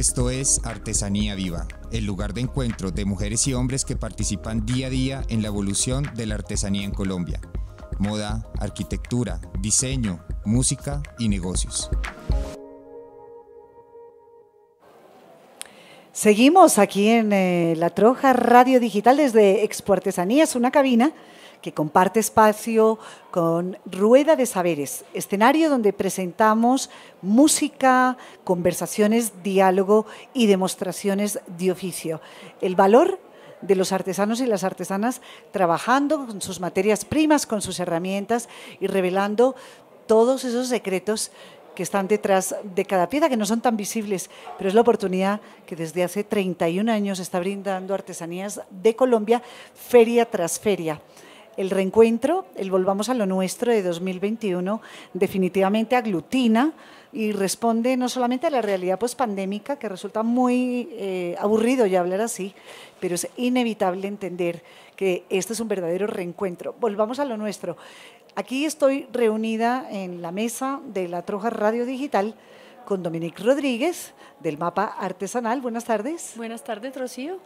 Esto es Artesanía Viva, el lugar de encuentro de mujeres y hombres que participan día a día en la evolución de la artesanía en Colombia. Moda, arquitectura, diseño, música y negocios. Seguimos aquí en La Troja Radio Digital desde Expo Artesanías, una cabina que comparte espacio con Rueda de Saberes, escenario donde presentamos música, conversaciones, diálogo y demostraciones de oficio. El valor de los artesanos y las artesanas trabajando con sus materias primas, con sus herramientas y revelando todos esos secretos que están detrás de cada pieza, que no son tan visibles, pero es la oportunidad que desde hace 31 años está brindando Artesanías de Colombia, feria tras feria. El reencuentro, el Volvamos a lo Nuestro de 2021, definitivamente aglutina y responde no solamente a la realidad pospandémica, que resulta muy aburrido ya hablar así, pero es inevitable entender que este es un verdadero reencuentro. Volvamos a lo nuestro. Aquí estoy reunida en la mesa de La Troja Radio Digital con Dominique Rodríguez, del Mapa Artesanal. Buenas tardes. Buenas tardes, Rocío.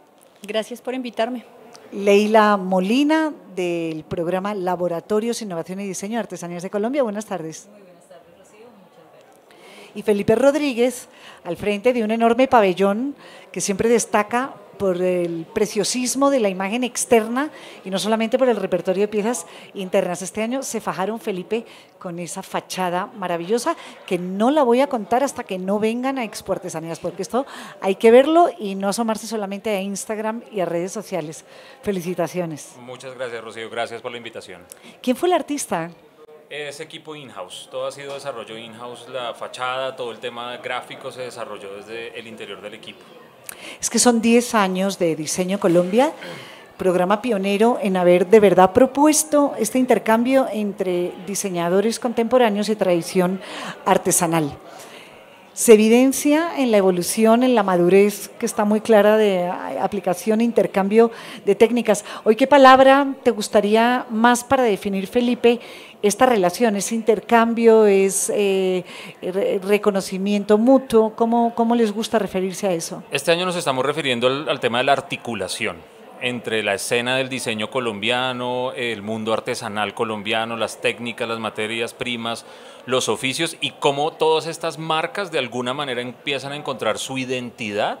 Gracias por invitarme. Leila Molina, del programa Laboratorios, Innovación y Diseño de Artesanías de Colombia. Buenas tardes. Muy buenas tardes, Rocío. Muchas gracias. Y Felipe Rodríguez, al frente de un enorme pabellón que siempre destaca por el preciosismo de la imagen externa y no solamente por el repertorio de piezas internas. Este año se fajaron, Felipe, con esa fachada maravillosa que no la voy a contar hasta que no vengan a Expo Artesanías, porque esto hay que verlo y no asomarse solamente a Instagram y a redes sociales. Felicitaciones. Muchas gracias, Rocío. Gracias por la invitación. ¿Quién fue el artista? Es equipo in-house. Todo ha sido desarrollo in-house. La fachada, todo el tema gráfico se desarrolló desde el interior del equipo. Es que son 10 años de Diseño Colombia, programa pionero en haber de verdad propuesto este intercambio entre diseñadores contemporáneos y tradición artesanal. Se evidencia en la evolución, en la madurez que está muy clara de aplicación e intercambio de técnicas. Hoy, ¿qué palabra te gustaría más para definir, Felipe, esta relación, ese intercambio, es reconocimiento mutuo? ¿Cómo les gusta referirse a eso? Este año nos estamos refiriendo al tema de la articulación entre la escena del diseño colombiano, el mundo artesanal colombiano, las técnicas, las materias primas, los oficios y cómo todas estas marcas de alguna manera empiezan a encontrar su identidad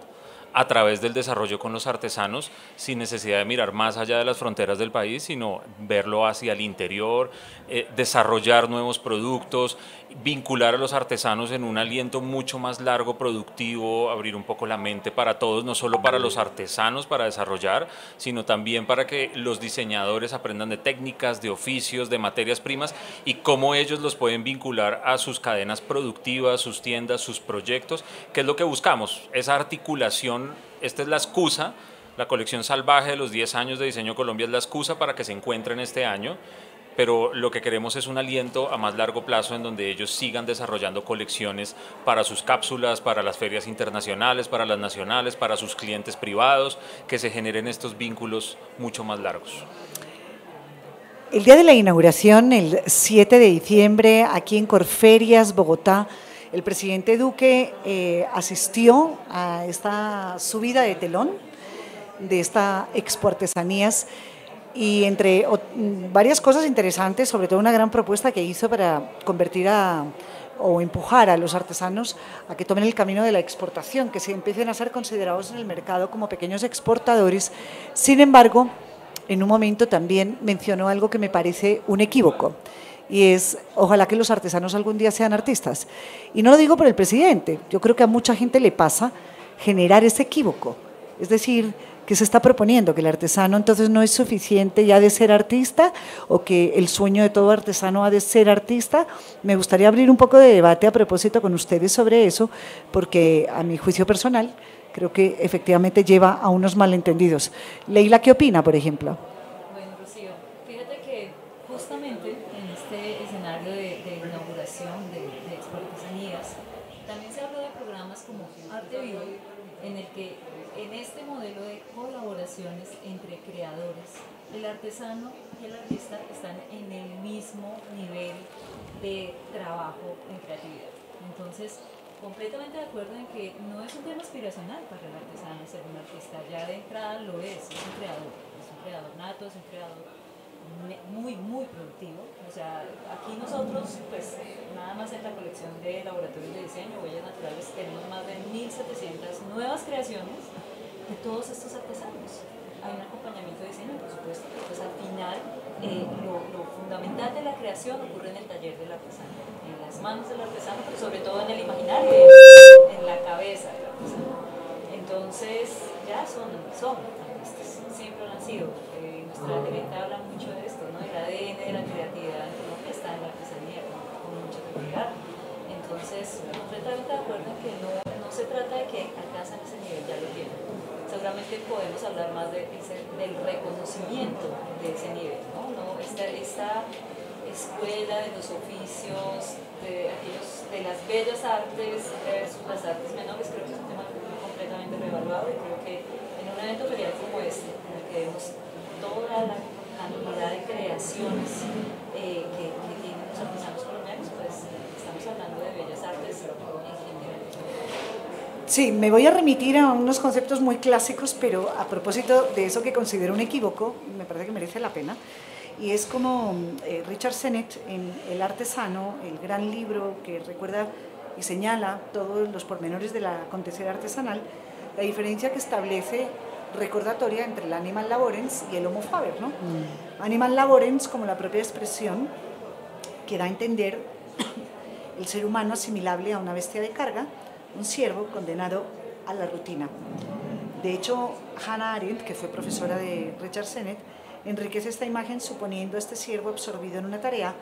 a través del desarrollo con los artesanos, sin necesidad de mirar más allá de las fronteras del país, sino verlo hacia el interior, desarrollar nuevos productos, vincular a los artesanos en un aliento mucho más largo, productivo, abrir un poco la mente para todos, no solo para los artesanos para desarrollar, sino también para que los diseñadores aprendan de técnicas, de oficios, de materias primas y cómo ellos los pueden vincular a sus cadenas productivas, sus tiendas, sus proyectos, que es lo que buscamos, esa articulación. Esta es la excusa, la colección salvaje de los 10 años de Diseño Colombia es la excusa para que se encuentren este año, pero lo que queremos es un aliento a más largo plazo en donde ellos sigan desarrollando colecciones para sus cápsulas, para las ferias internacionales, para las nacionales, para sus clientes privados, que se generen estos vínculos mucho más largos. El día de la inauguración, el 7 de diciembre, aquí en Corferias, Bogotá, el presidente Duque asistió a esta subida de telón de esta Expo Artesanías y entre varias cosas interesantes, sobre todo una gran propuesta que hizo para convertir o empujar a los artesanos a que tomen el camino de la exportación, que se empiecen a ser considerados en el mercado como pequeños exportadores. Sin embargo, en un momento también mencionó algo que me parece un equívoco, y es, ojalá que los artesanos algún día sean artistas. Y no lo digo por el presidente, yo creo que a mucha gente le pasa generar ese equívoco, es decir, que se está proponiendo que el artesano entonces no es suficiente ya de ser artista o que el sueño de todo artesano ha de ser artista. Me gustaría abrir un poco de debate a propósito con ustedes sobre eso, porque a mi juicio personal creo que efectivamente lleva a unos malentendidos. Leila, ¿qué opina, por ejemplo? Bueno, Rocío, fíjate que justamente en este escenario de inauguración de Expo Artesanías también se habla de programas como Arte Vivo, en el que en este modelo de colaboraciones entre creadores, el artesano y el artista están en el mismo nivel de trabajo en creatividad. Entonces, completamente de acuerdo en que no es un tema aspiracional para el artesano ser un artista, ya de entrada lo es un creador nato, es un creador muy productivo. O sea, aquí nosotros, pues nada más en la colección de laboratorios de diseño, Huellas Naturales, tenemos más de 1.700 nuevas creaciones de todos estos artesanos. Hay un acompañamiento de diseño, por supuesto, pues al final lo fundamental de la creación ocurre en el taller del artesano, en las manos del artesano, pero sobre todo en el imaginario, en la cabeza del artesano. Entonces, ya son artistas, siempre lo han sido. Nuestra directa habla mucho de esto, ¿no? El ADN de la creatividad que está en la artesanía con mucha claridad. Entonces, completamente de acuerdo en que no se trata de que alcanzan ese nivel, ya lo tienen. Seguramente podemos hablar más del reconocimiento de ese nivel, ¿no? Esta escuela de los oficios, de las bellas artes versus las artes menores, creo que es un tema completamente revaluado y creo que en un evento ferial como este, en el que vemos toda la cantidad de creaciones que tienen los artesanos colombianos, pues estamos hablando de bellas artes en general. Sí, me voy a remitir a unos conceptos muy clásicos, pero a propósito de eso que considero un equívoco, me parece que merece la pena, y es como Richard Sennett en El artesano, el gran libro que recuerda y señala todos los pormenores del acontecer artesanal, la diferencia que establece recordatoria entre el animal laborens y el homo faber, ¿no? Animal laborens como la propia expresión que da a entender el ser humano asimilable a una bestia de carga, un siervo condenado a la rutina. De hecho, Hannah Arendt, que fue profesora de Richard Sennett, enriquece esta imagen suponiendo a este siervo absorbido en una tarea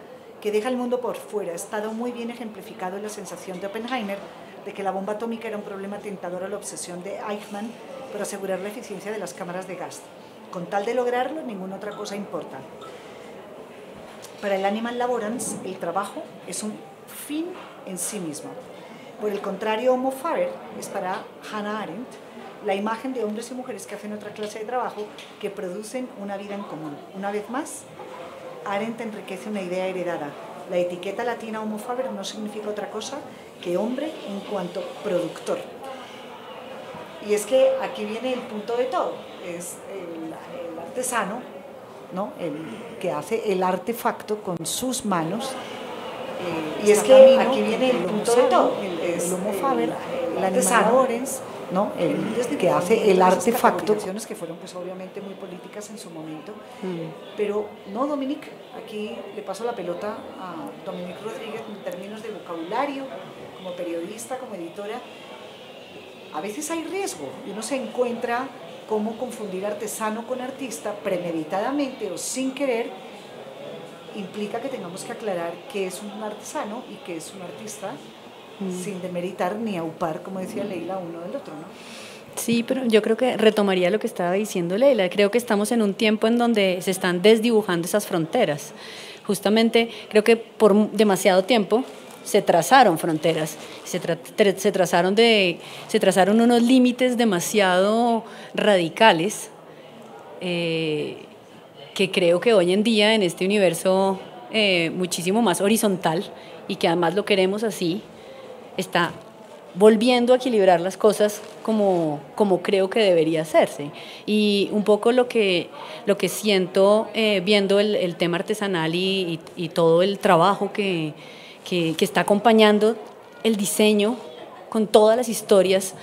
que deja el mundo por fuera. Ha estado muy bien ejemplificado en la sensación de Oppenheimer de que la bomba atómica era un problema tentador a la obsesión de Eichmann por asegurar la eficiencia de las cámaras de gas. Con tal de lograrlo, ninguna otra cosa importa. Para el animal laborans, el trabajo es un fin en sí mismo. Por el contrario, homo faber es para Hannah Arendt la imagen de hombres y mujeres que hacen otra clase de trabajo que producen una vida en común. Una vez más, Arendt enriquece una idea heredada. La etiqueta latina homo faber no significa otra cosa que hombre en cuanto productor. Y es que aquí viene el punto de todo, es el artesano, ¿no? El que hace el artefacto con sus manos. Y es que aquí viene el punto de todo, el homo faber, el artesano, ¿no? El que hace el artefacto, que fueron pues obviamente muy políticas en su momento, pero no, Dominique, aquí le paso la pelota a Dominique Rodríguez en términos de vocabulario, como periodista, como editora. A veces hay riesgo y uno se encuentra cómo confundir artesano con artista premeditadamente o sin querer. Implica que tengamos que aclarar qué es un artesano y qué es un artista, sin demeritar ni aupar, como decía Leila, uno del otro, ¿no? Sí, pero yo creo que retomaría lo que estaba diciendo Leila. Creo que estamos en un tiempo en donde se están desdibujando esas fronteras. Justamente creo que por demasiado tiempo se trazaron fronteras, se trazaron unos límites demasiado radicales que creo que hoy en día en este universo muchísimo más horizontal y que además lo queremos así, está volviendo a equilibrar las cosas como creo que debería hacerse. Y un poco lo que siento viendo el tema artesanal y todo el trabajo que está acompañando el diseño con todas las historias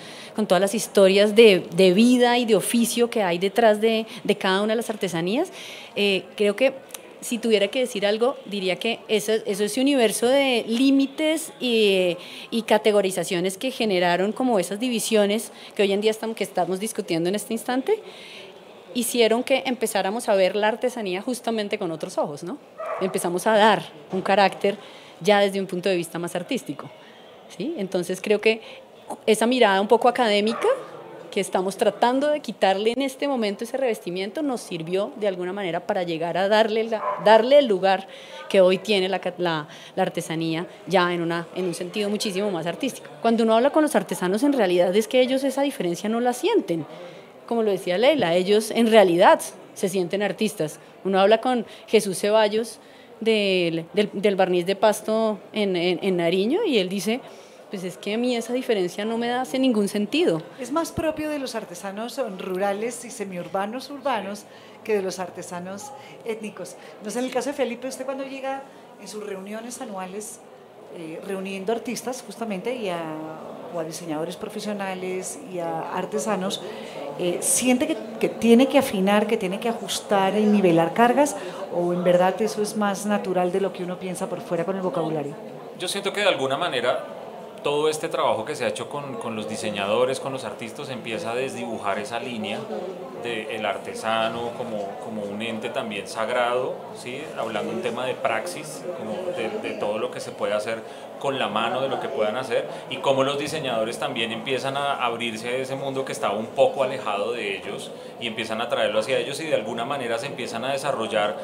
de vida y de oficio que hay detrás de cada una de las artesanías. Creo que si tuviera que decir algo, diría que ese universo de límites y categorizaciones que generaron como esas divisiones que hoy en día estamos discutiendo en este instante, hicieron que empezáramos a ver la artesanía justamente con otros ojos, ¿no? Empezamos a dar un carácter ya desde un punto de vista más artístico, ¿sí? Entonces creo que esa mirada un poco académica que estamos tratando de quitarle en este momento ese revestimiento nos sirvió de alguna manera para llegar a darle el lugar que hoy tiene la artesanía ya en un sentido muchísimo más artístico. Cuando uno habla con los artesanos, en realidad es que ellos esa diferencia no la sienten. Como lo decía Leila, ellos en realidad se sienten artistas. Uno habla con Jesús Ceballos del barniz de Pasto en Nariño y él dice: pues es que a mí esa diferencia no me hace ningún sentido. Es más propio de los artesanos rurales y semiurbanos, urbanos, que de los artesanos étnicos. No sé, en el caso de Felipe, usted cuando llega en sus reuniones anuales, reuniendo artistas justamente o a diseñadores profesionales y a artesanos, ¿siente que tiene que afinar, que tiene que ajustar y nivelar cargas, o en verdad eso es más natural de lo que uno piensa por fuera con el vocabulario? Yo siento que de alguna manera todo este trabajo que se ha hecho con los diseñadores, con los artistas, empieza a desdibujar esa línea del artesano como un ente también sagrado, ¿sí? Hablando un tema de praxis, como de todo lo que se puede hacer con la mano, de lo que puedan hacer, y cómo los diseñadores también empiezan a abrirse a ese mundo que estaba un poco alejado de ellos y empiezan a traerlo hacia ellos, y de alguna manera se empiezan a desarrollar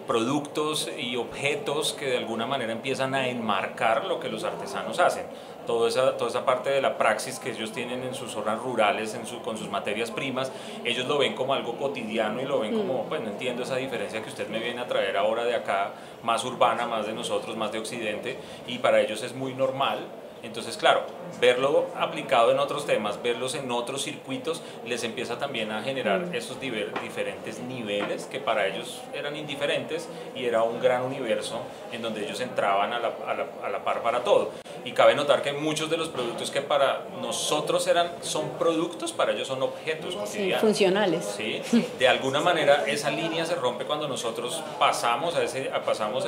productos y objetos que de alguna manera empiezan a enmarcar lo que los artesanos hacen. Toda esa parte de la praxis que ellos tienen en sus zonas rurales, con sus materias primas, ellos lo ven como algo cotidiano y lo ven como, pues no entiendo esa diferencia que usted me viene a traer ahora de acá, más urbana, más de nosotros, más de Occidente, y para ellos es muy normal. Entonces, claro, verlo aplicado en otros temas, verlos en otros circuitos, les empieza también a generar esos diferentes niveles que para ellos eran indiferentes, y era un gran universo en donde ellos entraban a la par para todo. Y cabe notar que muchos de los productos que para nosotros son productos, para ellos son objetos cotidianos. Sí, funcionales. ¿Sí? De alguna manera esa línea se rompe cuando nosotros pasamos a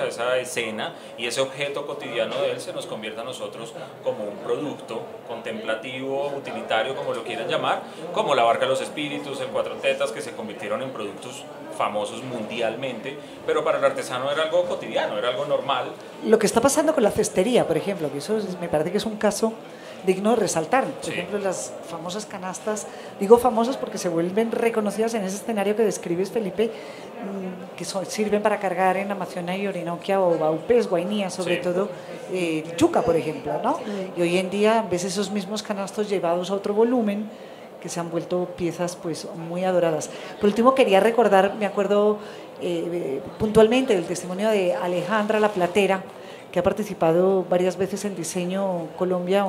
esa escena, y ese objeto cotidiano de él se nos convierte a nosotros como un producto contemplativo, utilitario, como lo quieran llamar, como la Barca de los Espíritus, el Cuatro Tetas, que se convirtieron en productos famosos mundialmente, pero para el artesano era algo cotidiano, era algo normal. Lo que está pasando con la cestería, por ejemplo, que eso me parece que es un caso digno de resaltar. Por ejemplo, las famosas canastas, digo famosas porque se vuelven reconocidas en ese escenario que describes, Felipe, que sirven para cargar en Amazonas y Orinoquia o Baupés, Guainía, sobre todo yuca, por ejemplo, ¿no? Y hoy en día ves esos mismos canastos llevados a otro volumen, que se han vuelto piezas pues muy adoradas. Por último, quería recordar, me acuerdo puntualmente del testimonio de Alejandra La Platera, que ha participado varias veces en Diseño Colombia,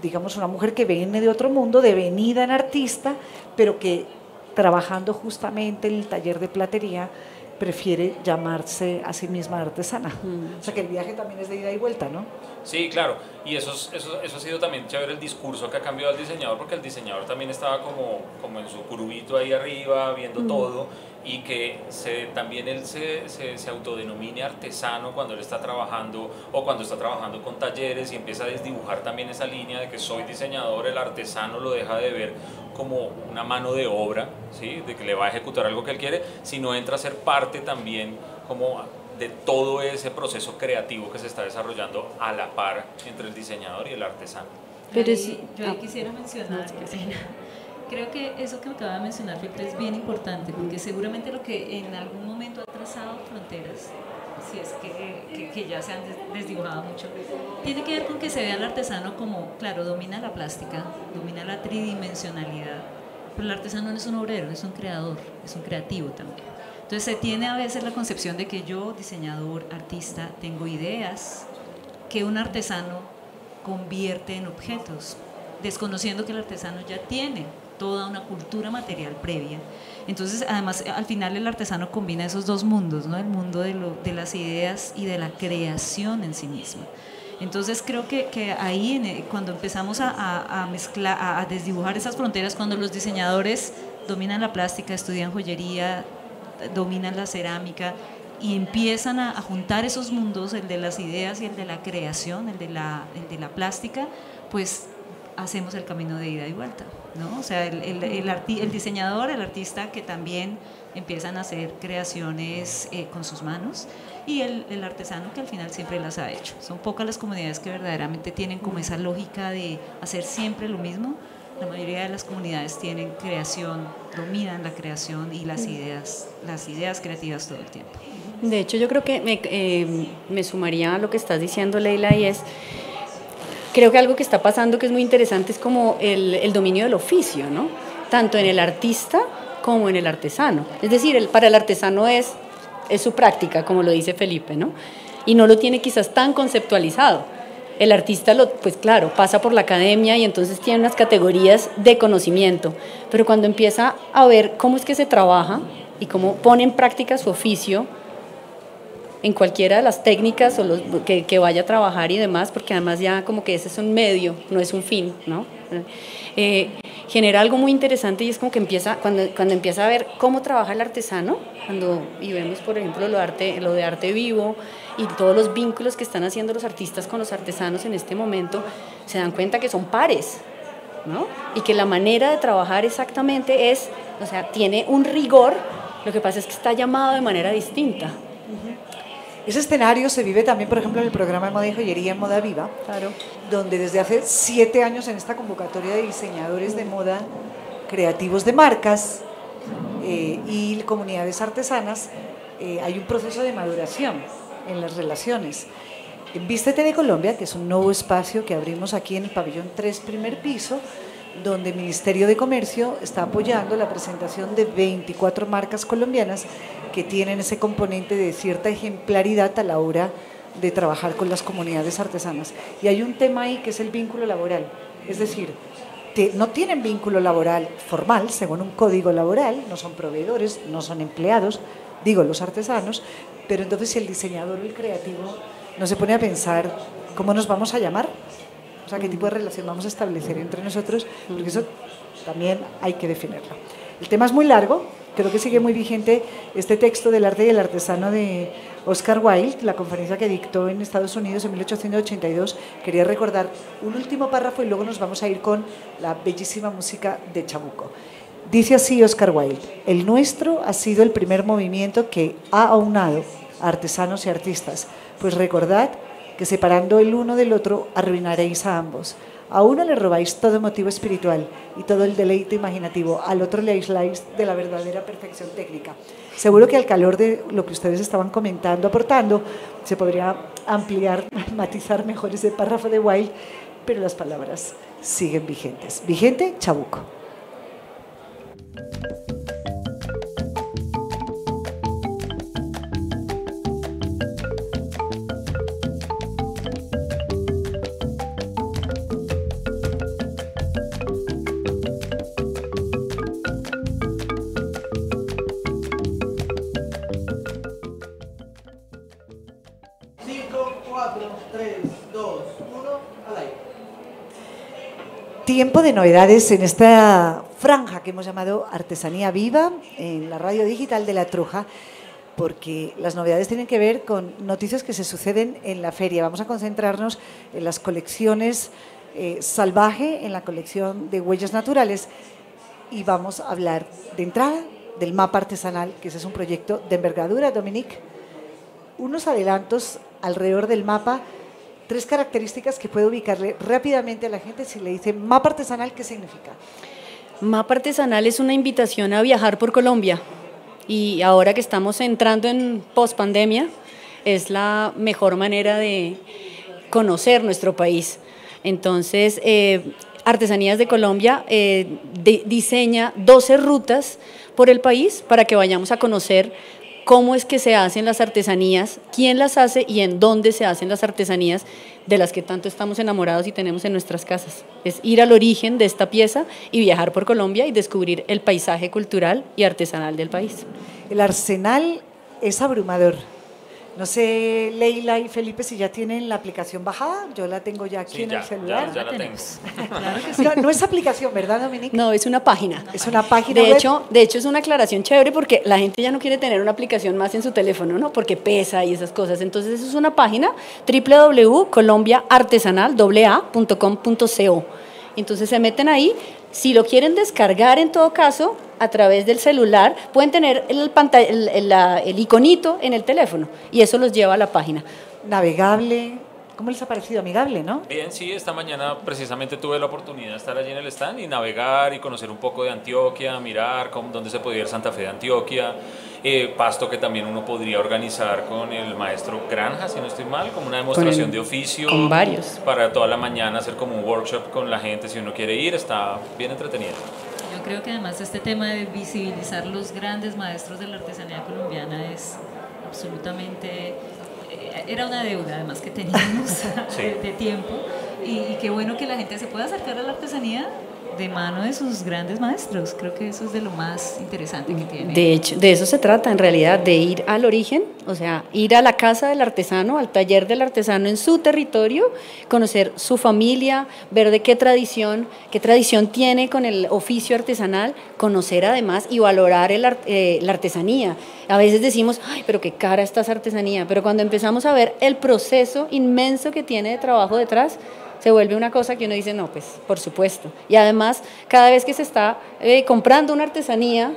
digamos una mujer que viene de otro mundo, devenida en artista, pero que trabajando justamente en el taller de platería prefiere llamarse a sí misma artesana. O sea que el viaje también es de ida y vuelta, ¿no? Sí, claro, y eso ha sido también chévere, el discurso que ha cambiado el diseñador, porque el diseñador también estaba como en su curubito ahí arriba, viendo todo, y que también él se autodenomine artesano cuando él está trabajando, o cuando está trabajando con talleres, y empieza a desdibujar también esa línea de que soy diseñador. El artesano lo deja de ver como una mano de obra, ¿sí? De que le va a ejecutar algo que él quiere, sino entra a ser parte también como de todo ese proceso creativo que se está desarrollando a la par entre el diseñador y el artesano. Pero yo ahí quisiera mencionar, creo que eso que acaba de mencionar Felipe es bien importante, porque seguramente lo que en algún momento ha trazado fronteras, si es que ya se han desdibujado mucho, tiene que ver con que se vea al artesano como, claro, domina la plástica, domina la tridimensionalidad, pero el artesano no es un obrero, es un creador, es un creativo también. Entonces se tiene a veces la concepción de que yo, diseñador, artista, tengo ideas que un artesano convierte en objetos, desconociendo que el artesano ya tiene toda una cultura material previa. Entonces, además, al final el artesano combina esos dos mundos, ¿no? El mundo de las ideas y de la creación en sí misma. Entonces creo que ahí cuando empezamos a mezclar, a desdibujar esas fronteras, cuando los diseñadores dominan la plástica, estudian joyería, dominan la cerámica y empiezan a juntar esos mundos, el de las ideas y el de la creación, el de la plástica, pues hacemos el camino de ida y vuelta, ¿no? O sea, el diseñador, el artista que también empiezan a hacer creaciones con sus manos, y el artesano que al final siempre las ha hecho. Son pocas las comunidades que verdaderamente tienen como esa lógica de hacer siempre lo mismo. La mayoría de las comunidades tienen creación, dominan la creación y las ideas creativas todo el tiempo. De hecho, yo creo que me sumaría a lo que estás diciendo, Leila, y creo que algo que está pasando que es muy interesante es como el dominio del oficio, ¿no? Tanto en el artista como en el artesano. Es decir, para el artesano es su práctica, como lo dice Felipe, ¿no? y no lo tiene quizás tan conceptualizado. El artista, pues claro, pasa por la academia y entonces tiene unas categorías de conocimiento, pero cuando empieza a ver cómo es que se trabaja y cómo pone en práctica su oficio en cualquiera de las técnicas o que vaya a trabajar y demás, porque además ya como que ese es un medio, no es un fin, ¿no? Genera algo muy interesante y es como que empieza, cuando empieza a ver cómo trabaja el artesano, y vemos por ejemplo lo de arte vivo y todos los vínculos que están haciendo los artistas con los artesanos en este momento, se dan cuenta que son pares, ¿no? Y que la manera de trabajar exactamente o sea, tiene un rigor, lo que pasa es que está llamado de manera distinta. Ese escenario se vive también, por ejemplo, en el programa de moda y joyería en Moda Viva, Claro. donde desde hace 7 años en esta convocatoria de diseñadores de moda, creativos de marcas y comunidades artesanas, hay un proceso de maduración en las relaciones. En Vístete de Colombia, que es un nuevo espacio que abrimos aquí en el pabellón 3, primer piso, donde el Ministerio de Comercio está apoyando la presentación de 24 marcas colombianas que tienen ese componente de cierta ejemplaridad a la hora de trabajar con las comunidades artesanas. Y hay un tema ahí que es el vínculo laboral, es decir, no tienen vínculo laboral formal, según un código laboral, no son proveedores, no son empleados, digo los artesanos, pero entonces si el diseñador o el creativo no se pone a pensar cómo nos vamos a llamar, o sea, qué tipo de relación vamos a establecer entre nosotros, porque eso también hay que definirlo. El tema es muy largo, creo que sigue muy vigente este texto del arte y el artesano de Oscar Wilde, la conferencia que dictó en Estados Unidos en 1882. Quería recordar un último párrafo y luego nos vamos a ir con la bellísima música de Chabuco. Dice así Oscar Wilde: el nuestro ha sido el primer movimiento que ha aunado a artesanos y artistas, pues recordad que separando el uno del otro arruinaréis a ambos. A uno le robáis todo motivo espiritual y todo el deleite imaginativo, al otro le aisláis de la verdadera perfección técnica. Seguro que al calor de lo que ustedes estaban comentando, aportando, se podría ampliar, matizar mejor ese párrafo de Wilde, pero las palabras siguen vigentes. Vigente, Chabuco. Tiempo de novedades en esta franja que hemos llamado Artesanía Viva en la radio digital de La Truja, porque las novedades tienen que ver con noticias que se suceden en la feria. Vamos a concentrarnos en las colecciones Salvaje, en la colección de Huellas Naturales, y vamos a hablar de entrada del mapa artesanal, que ese es un proyecto de envergadura. Dominique, unos adelantos alrededor del mapa. 3 características que puede ubicarle rápidamente a la gente si le dice mapa artesanal, ¿qué significa? Mapa artesanal es una invitación a viajar por Colombia, y ahora que estamos entrando en pospandemia es la mejor manera de conocer nuestro país. Entonces, Artesanías de Colombia diseña 12 rutas por el país para que vayamos a conocer cómo es que se hacen las artesanías, quién las hace y en dónde se hacen las artesanías de las que tanto estamos enamorados y tenemos en nuestras casas. Es ir al origen de esta pieza y viajar por Colombia y descubrir el paisaje cultural y artesanal del país. El arsenal es abrumador. No sé, Leila y Felipe, si ya tienen la aplicación bajada. Yo la tengo ya aquí en el celular. Ya la tengo. Claro que sí. No es aplicación, ¿verdad, Dominique? No, es una página. Es una página De web. hecho, es una aclaración chévere porque la gente ya no quiere tener una aplicación más en su teléfono, ¿no? Porque pesa y esas cosas. Entonces, eso es una página, www.colombiaartesanal.com.co. Entonces, se meten ahí. Si lo quieren descargar, en todo caso, a través del celular, pueden tener el iconito en el teléfono y eso los lleva a la página. Navegable. ¿Cómo les ha parecido? Amigable, ¿no? Bien, sí, esta mañana precisamente tuve la oportunidad de estar allí en el stand y navegar y conocer un poco de Antioquia, mirar dónde se podía ir Santa Fe de Antioquia, Pasto, que también uno podría organizar con el maestro Granja, si no estoy mal, como una demostración de oficio. Con varios. Para toda la mañana hacer como un workshop con la gente, si uno quiere ir, está bien entretenido. Yo creo que además este tema de visibilizar los grandes maestros de la artesanía colombiana es absolutamente era una deuda además que teníamos Sí. de tiempo, y qué bueno que la gente se pueda acercar a la artesanía de mano de sus grandes maestros. Creo que eso es de lo más interesante que tiene. De hecho, de eso se trata en realidad, de ir al origen, o sea, ir a la casa del artesano, al taller del artesano en su territorio, conocer su familia, ver de qué tradición tiene con el oficio artesanal, conocer además y valorar la artesanía. A veces decimos, ay, pero qué cara está esa artesanía, pero cuando empezamos a ver el proceso inmenso que tiene de trabajo detrás, se vuelve una cosa que uno dice, no, pues por supuesto. Y además, cada vez que se está comprando una artesanía,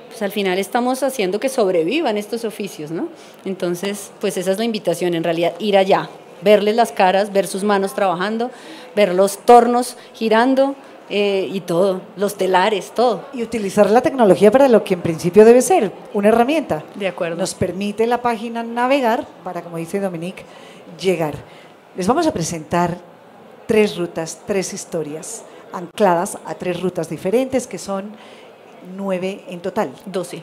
pues al final estamos haciendo que sobrevivan estos oficios, ¿no? Entonces, pues esa es la invitación, en realidad, ir allá, verles las caras, ver sus manos trabajando, ver los tornos girando y todo, los telares, todo. Y utilizar la tecnología para lo que en principio debe ser, una herramienta. De acuerdo. Nos permite la página navegar para, como dice Dominique, llegar. Les vamos a presentar 3 rutas, 3 historias, ancladas a 3 rutas diferentes, que son 9 en total. 12.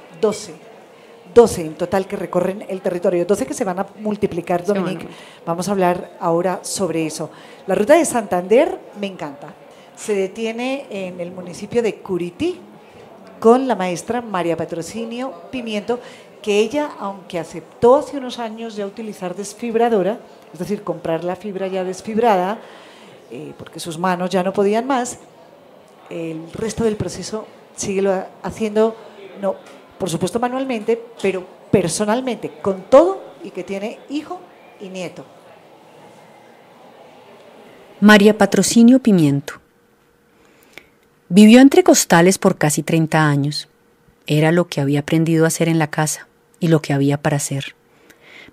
12 en total que recorren el territorio, 12 que se van a multiplicar, Dominique. Vamos a hablar ahora sobre eso. La ruta de Santander me encanta. Se detiene en el municipio de Curití con la maestra María Patrocinio Pimiento, que ella, aunque aceptó hace unos años ya utilizar desfibradora, es decir, comprar la fibra ya desfibrada, porque sus manos ya no podían más, el resto del proceso sigue haciendo, no, por supuesto manualmente, pero personalmente, con todo, y que tiene hijo y nieto. María Patrocinio Pimiento. Vivió entre costales por casi 30 años. Era lo que había aprendido a hacer en la casa y lo que había para hacer.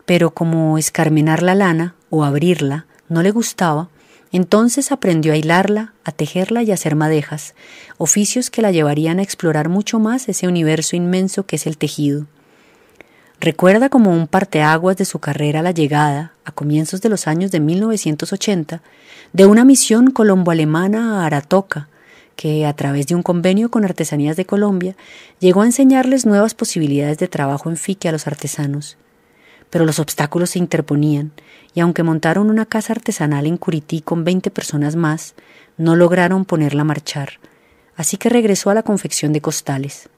Pero como escarmenar la lana o abrirla no le gustaba, entonces aprendió a hilarla, a tejerla y a hacer madejas, oficios que la llevarían a explorar mucho más ese universo inmenso que es el tejido. Recuerda como un parteaguas de su carrera la llegada, a comienzos de los años de 1980, de una misión colombo-alemana a Aratoca, que a través de un convenio con Artesanías de Colombia llegó a enseñarles nuevas posibilidades de trabajo en fique a los artesanos. Pero los obstáculos se interponían, y aunque montaron una casa artesanal en Curití con 20 personas más, no lograron ponerla a marchar, así que regresó a la confección de costales.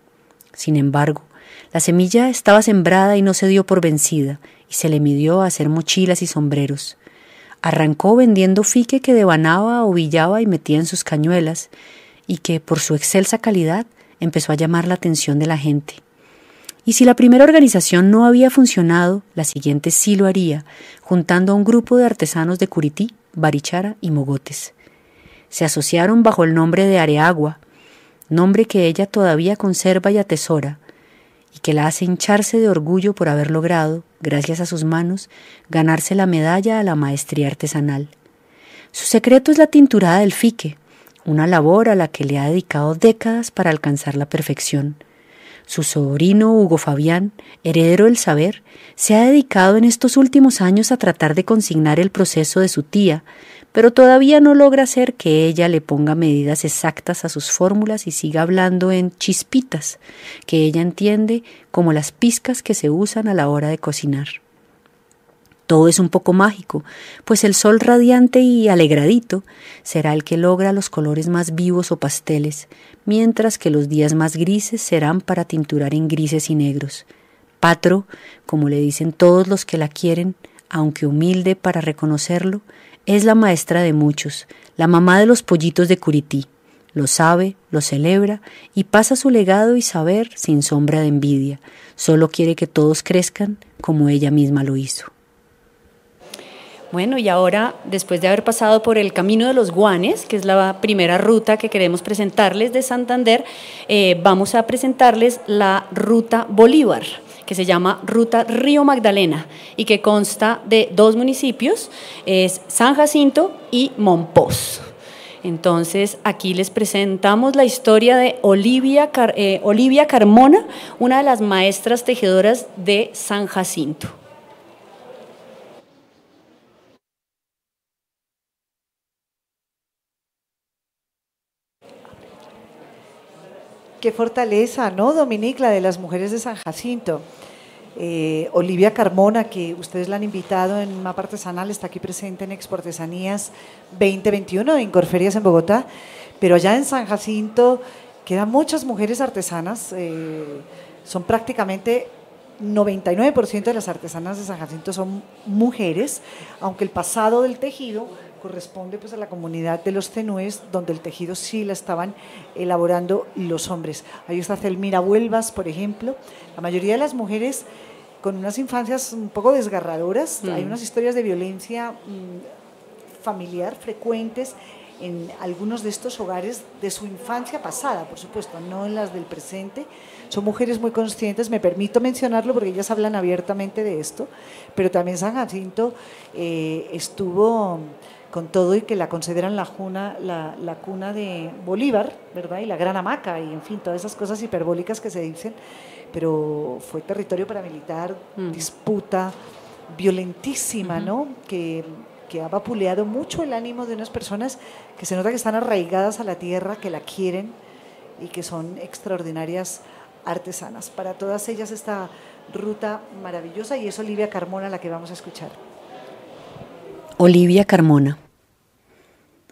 Sin embargo, la semilla estaba sembrada y no se dio por vencida, y se le midió a hacer mochilas y sombreros. Arrancó vendiendo fique que devanaba, ovillaba y metía en sus cañuelas, y que, por su excelsa calidad, empezó a llamar la atención de la gente. Y si la primera organización no había funcionado, la siguiente sí lo haría, juntando a un grupo de artesanos de Curití, Barichara y Mogotes. Se asociaron bajo el nombre de Areagua, nombre que ella todavía conserva y atesora, y que la hace hincharse de orgullo por haber logrado, gracias a sus manos, ganarse la medalla a la maestría artesanal. Su secreto es la tinturada del fique, una labor a la que le ha dedicado décadas para alcanzar la perfección. Su sobrino Hugo Fabián, heredero del saber, se ha dedicado en estos últimos años a tratar de consignar el proceso de su tía, pero todavía no logra hacer que ella le ponga medidas exactas a sus fórmulas y siga hablando en chispitas, que ella entiende como las pizcas que se usan a la hora de cocinar. Todo es un poco mágico, pues el sol radiante y alegradito será el que logra los colores más vivos o pasteles, mientras que los días más grises serán para tinturar en grises y negros. Patro, como le dicen todos los que la quieren, aunque humilde para reconocerlo, es la maestra de muchos, la mamá de los pollitos de Curití. Lo sabe, lo celebra y pasa su legado y saber sin sombra de envidia. Solo quiere que todos crezcan como ella misma lo hizo. Bueno, y ahora, después de haber pasado por el Camino de los Guanes, que es la primera ruta que queremos presentarles de Santander, vamos a presentarles la Ruta Bolívar, que se llama Ruta Río Magdalena y que consta de 2 municipios, es San Jacinto y Mompox. Entonces, aquí les presentamos la historia de Olivia Carmona, una de las maestras tejedoras de San Jacinto. Qué fortaleza, ¿no, Dominique, la de las mujeres de San Jacinto? Olivia Carmona, que ustedes la han invitado en Mapa Artesanal, está aquí presente en Exportesanías 2021 en Corferias en Bogotá, pero allá en San Jacinto quedan muchas mujeres artesanas, son prácticamente 99% de las artesanas de San Jacinto son mujeres, aunque el pasado del tejido corresponde pues a la comunidad de los tenúes, donde el tejido sí la estaban elaborando los hombres. Ahí está Celmira Huelvas, por ejemplo. La mayoría de las mujeres con unas infancias un poco desgarradoras, hay unas historias de violencia familiar frecuentes en algunos de estos hogares de su infancia pasada, por supuesto, no en las del presente. Son mujeres muy conscientes, me permito mencionarlo porque ellas hablan abiertamente de esto, pero también San Jacinto estuvo con todo y que la consideran la cuna de Bolívar, ¿verdad? Y la gran hamaca, y en fin, todas esas cosas hiperbólicas que se dicen, pero fue territorio paramilitar, disputa violentísima, ¿no? Que ha vapuleado mucho el ánimo de unas personas que se nota que están arraigadas a la tierra, que la quieren y que son extraordinarias artesanas. Para todas ellas esta ruta maravillosa, y es Olivia Carmona la que vamos a escuchar. Olivia Carmona.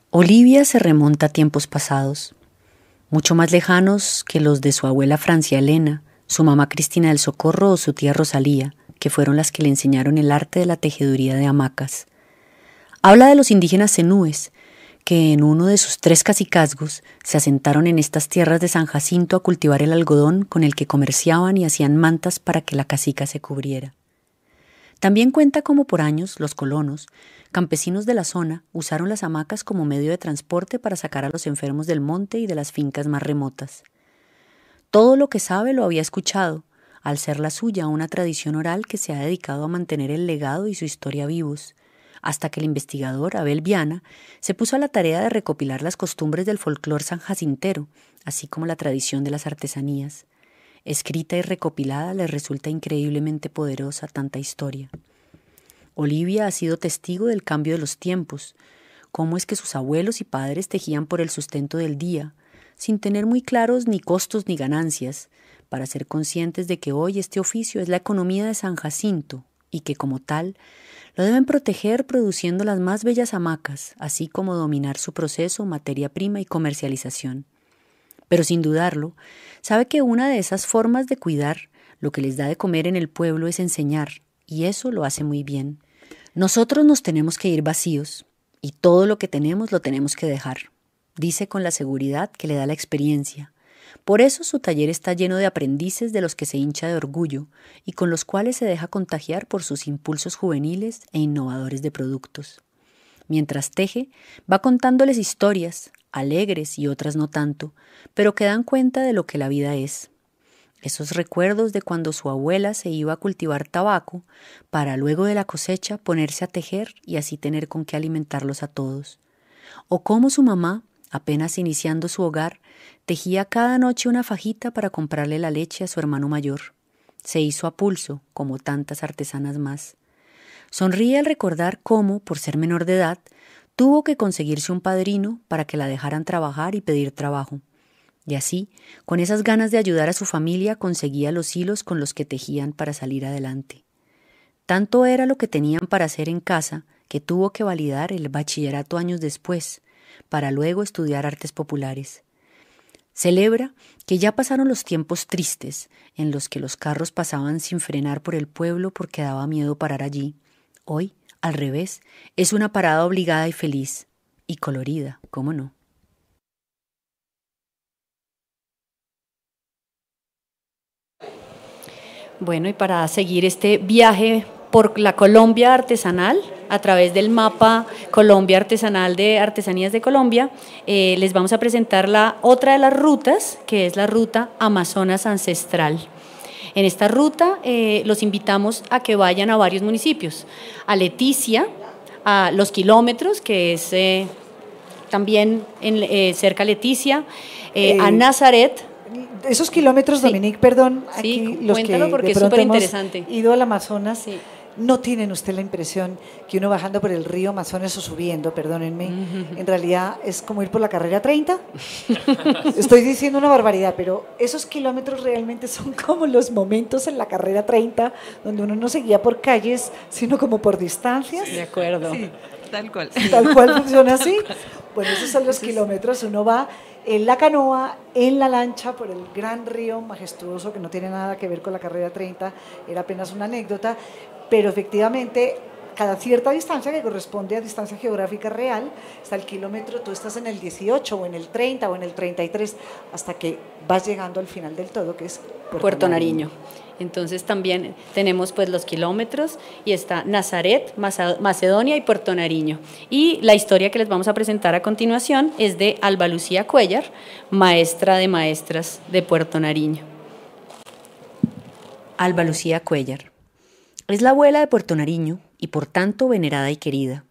Olivia se remonta a tiempos pasados, mucho más lejanos que los de su abuela Francia Elena, su mamá Cristina del Socorro o su tía Rosalía, que fueron las que le enseñaron el arte de la tejeduría de hamacas. Habla de los indígenas zenúes, que en uno de sus 3 cacicazgos se asentaron en estas tierras de San Jacinto a cultivar el algodón con el que comerciaban y hacían mantas para que la cacica se cubriera. También cuenta cómo por años los colonos, campesinos de la zona, usaron las hamacas como medio de transporte para sacar a los enfermos del monte y de las fincas más remotas. Todo lo que sabe lo había escuchado, al ser la suya una tradición oral que se ha dedicado a mantener el legado y su historia vivos, hasta que el investigador Abel Viana se puso a la tarea de recopilar las costumbres del folclore sanjacintero, así como la tradición de las artesanías. Escrita y recopilada le resulta increíblemente poderosa tanta historia. Olivia ha sido testigo del cambio de los tiempos, cómo es que sus abuelos y padres tejían por el sustento del día, sin tener muy claros ni costos ni ganancias, para ser conscientes de que hoy este oficio es la economía de San Jacinto y que como tal lo deben proteger produciendo las más bellas hamacas, así como dominar su proceso, materia prima y comercialización. Pero sin dudarlo, sabe que una de esas formas de cuidar lo que les da de comer en el pueblo es enseñar, y eso lo hace muy bien. Nosotros nos tenemos que ir vacíos, y todo lo que tenemos lo tenemos que dejar, dice con la seguridad que le da la experiencia. Por eso su taller está lleno de aprendices de los que se hincha de orgullo y con los cuales se deja contagiar por sus impulsos juveniles e innovadores de productos. Mientras teje, va contándoles historias, alegres y otras no tanto, pero que dan cuenta de lo que la vida es. Esos recuerdos de cuando su abuela se iba a cultivar tabaco para luego de la cosecha ponerse a tejer y así tener con qué alimentarlos a todos. O cómo su mamá, apenas iniciando su hogar, tejía cada noche una fajita para comprarle la leche a su hermano mayor. Se hizo a pulso, como tantas artesanas más. Sonríe al recordar cómo, por ser menor de edad, tuvo que conseguirse un padrino para que la dejaran trabajar y pedir trabajo. Y así, con esas ganas de ayudar a su familia, conseguía los hilos con los que tejían para salir adelante. Tanto era lo que tenían para hacer en casa que tuvo que validar el bachillerato años después, para luego estudiar artes populares. Celebra que ya pasaron los tiempos tristes en los que los carros pasaban sin frenar por el pueblo porque daba miedo parar allí. Hoy, al revés, es una parada obligada y feliz, y colorida, ¿cómo no? Bueno, y para seguir este viaje por la Colombia artesanal, a través del mapa Colombia Artesanal de Artesanías de Colombia, les vamos a presentar la otra de las rutas, que es la ruta Amazonas Ancestral. En esta ruta los invitamos a que vayan a varios municipios, a Leticia, a Los Kilómetros, que es también cerca de Leticia, a Nazaret. Esos kilómetros, sí. Dominique, perdón, sí, aquí los cuéntalo que porque de es pronto súper hemos interesante. Ido al Amazonas, sí. ¿No tienen usted la impresión que uno bajando por el río Amazonas o subiendo, perdónenme, en realidad es como ir por la carrera 30? Estoy diciendo una barbaridad, pero esos kilómetros realmente son como los momentos en la carrera 30 donde uno no se guía por calles, sino como por distancias. De acuerdo. Sí, tal cual. Tal cual funciona así. Bueno, esos son los kilómetros. Uno va en la canoa, en la lancha, por el gran río majestuoso que no tiene nada que ver con la carrera 30, era apenas una anécdota, pero efectivamente cada cierta distancia que corresponde a distancia geográfica real, está el kilómetro, tú estás en el 18 o en el 30 o en el 33, hasta que vas llegando al final del todo, que es Puerto Nariño. Entonces también tenemos pues los kilómetros y está Nazaret, Macedonia y Puerto Nariño. Y la historia que les vamos a presentar a continuación es de Alba Lucía Cuéllar, maestra de maestras de Puerto Nariño. Alba Lucía Cuéllar es la abuela de Puerto Nariño y por tanto venerada y querida.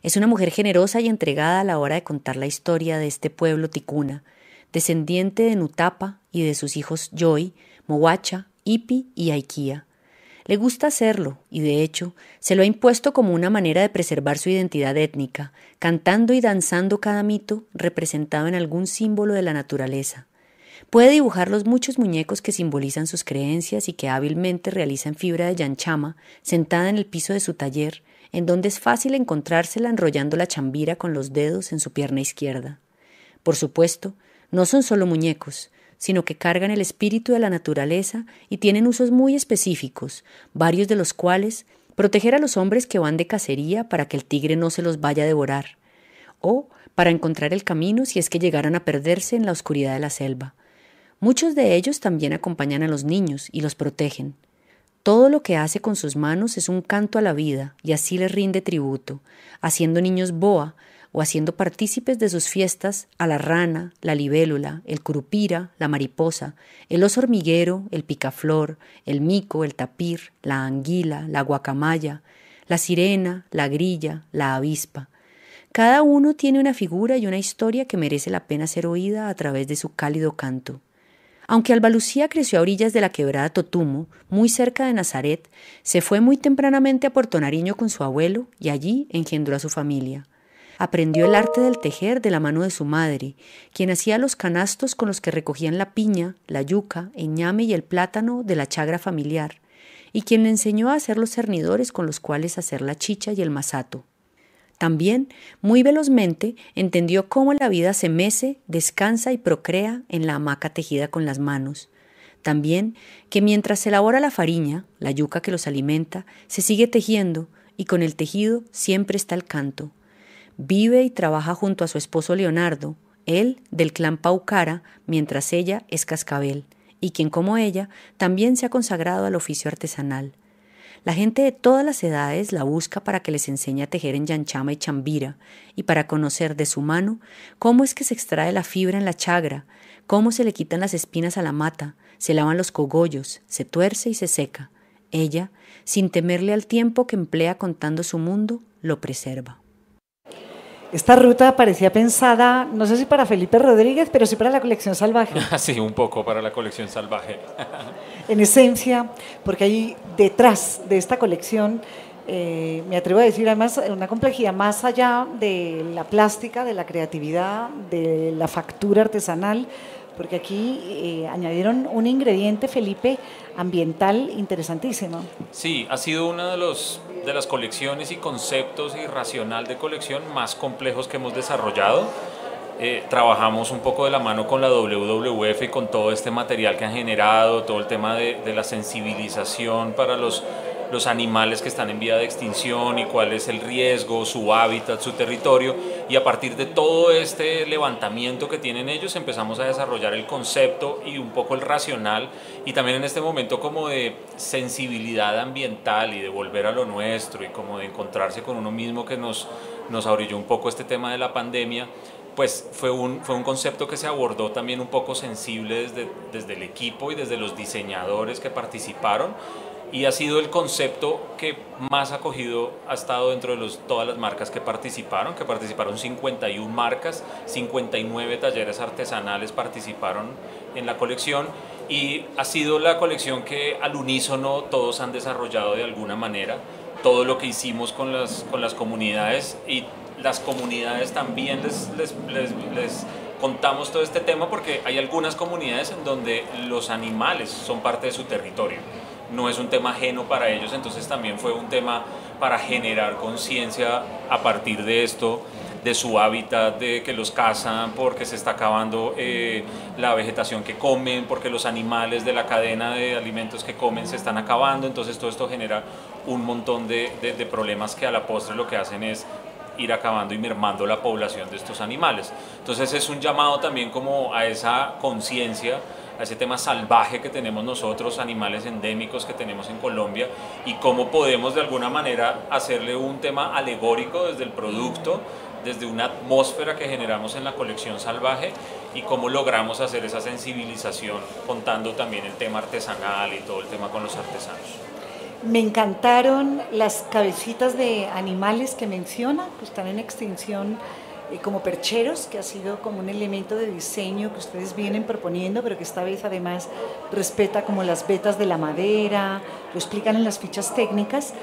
Es una mujer generosa y entregada a la hora de contar la historia de este pueblo ticuna, descendiente de Nutapa y de sus hijos Joy, Mowacha, Ipi y Aiquía. Le gusta hacerlo y, de hecho, se lo ha impuesto como una manera de preservar su identidad étnica, cantando y danzando cada mito representado en algún símbolo de la naturaleza. Puede dibujar los muchos muñecos que simbolizan sus creencias y que hábilmente realiza en fibra de yanchama, sentada en el piso de su taller, en donde es fácil encontrársela enrollando la chambira con los dedos en su pierna izquierda. Por supuesto, no son solo muñecos, sino que cargan el espíritu de la naturaleza y tienen usos muy específicos, varios de los cuales proteger a los hombres que van de cacería para que el tigre no se los vaya a devorar, o para encontrar el camino si es que llegaran a perderse en la oscuridad de la selva. Muchos de ellos también acompañan a los niños y los protegen. Todo lo que hace con sus manos es un canto a la vida y así les rinde tributo, haciendo niños boa, o haciendo partícipes de sus fiestas a la rana, la libélula, el curupira, la mariposa, el oso hormiguero, el picaflor, el mico, el tapir, la anguila, la guacamaya, la sirena, la grilla, la avispa. Cada uno tiene una figura y una historia que merece la pena ser oída a través de su cálido canto. Aunque Alba Lucía creció a orillas de la quebrada Totumo, muy cerca de Nazaret, se fue muy tempranamente a Puerto Nariño con su abuelo y allí engendró a su familia. Aprendió el arte del tejer de la mano de su madre, quien hacía los canastos con los que recogían la piña, la yuca, el ñame y el plátano de la chagra familiar, y quien le enseñó a hacer los cernidores con los cuales hacer la chicha y el masato. También, muy velozmente, entendió cómo la vida se mece, descansa y procrea en la hamaca tejida con las manos. También que mientras se elabora la fariña, la yuca que los alimenta, se sigue tejiendo y con el tejido siempre está el canto. Vive y trabaja junto a su esposo Leonardo, él del clan Paucara, mientras ella es cascabel, y quien como ella también se ha consagrado al oficio artesanal. La gente de todas las edades la busca para que les enseñe a tejer en yanchama y chambira, y para conocer de su mano cómo es que se extrae la fibra en la chagra, cómo se le quitan las espinas a la mata, se lavan los cogollos, se tuerce y se seca. Ella, sin temerle al tiempo que emplea contando su mundo, lo preserva. Esta ruta parecía pensada, no sé si para Felipe Rodríguez, pero sí para la colección salvaje. Sí, un poco para la colección salvaje. En esencia, porque ahí detrás de esta colección, me atrevo a decir además una complejidad más allá de la plástica, de la creatividad, de la factura artesanal, porque aquí añadieron un ingrediente, Felipe, ambiental interesantísimo. Sí, ha sido una de las colecciones y conceptos y racional de colección más complejos que hemos desarrollado. Trabajamos un poco de la mano con la WWF y con todo este material que han generado, todo el tema de la sensibilización para los animales que están en vía de extinción y cuál es el riesgo, su hábitat, su territorio, y a partir de todo este levantamiento que tienen ellos empezamos a desarrollar el concepto y un poco el racional, y también en este momento como de sensibilidad ambiental y de volver a lo nuestro y como de encontrarse con uno mismo que nos ahorilló un poco este tema de la pandemia. Pues fue un concepto que se abordó también un poco sensible desde el equipo y desde los diseñadores que participaron, y ha sido el concepto que más acogido ha estado dentro de todas las marcas que participaron 51 marcas, 59 talleres artesanales participaron en la colección, y ha sido la colección que al unísono todos han desarrollado de alguna manera. todo lo que hicimos con las comunidades, y las comunidades también les contamos todo este tema, porque hay algunas comunidades en donde los animales son parte de su territorio, no es un tema ajeno para ellos, entonces también fue un tema para generar conciencia a partir de esto, de su hábitat, de que los cazan porque se está acabando la vegetación que comen, porque los animales de la cadena de alimentos que comen se están acabando, entonces todo esto genera un montón de problemas que a la postre lo que hacen es ir acabando y mermando la población de estos animales. Entonces es un llamado también como a esa conciencia, a ese tema salvaje que tenemos nosotros, animales endémicos que tenemos en Colombia, y cómo podemos de alguna manera hacerle un tema alegórico desde el producto, desde una atmósfera que generamos en la colección salvaje, y cómo logramos hacer esa sensibilización contando también el tema artesanal y todo el tema con los artesanos. Me encantaron las cabecitas de animales que menciona, que están en extinción, como percheros, que ha sido como un elemento de diseño que ustedes vienen proponiendo, pero que esta vez además respeta como las vetas de la madera, lo explican en las fichas técnicas.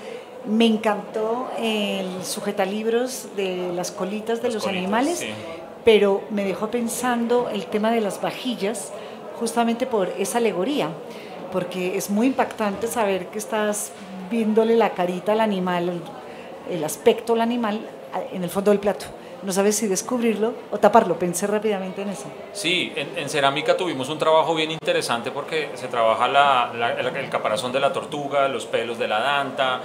Me encantó el sujetalibros de las colitas de los animales, sí. Pero me dejó pensando el tema de las vajillas, justamente por esa alegoría, porque es muy impactante saber que estás viéndole la carita al animal, el aspecto al animal en el fondo del plato. No sabes si descubrirlo o taparlo, pensé rápidamente en eso. Sí, en cerámica tuvimos un trabajo bien interesante porque se trabaja el caparazón de la tortuga, los pelos de la danta,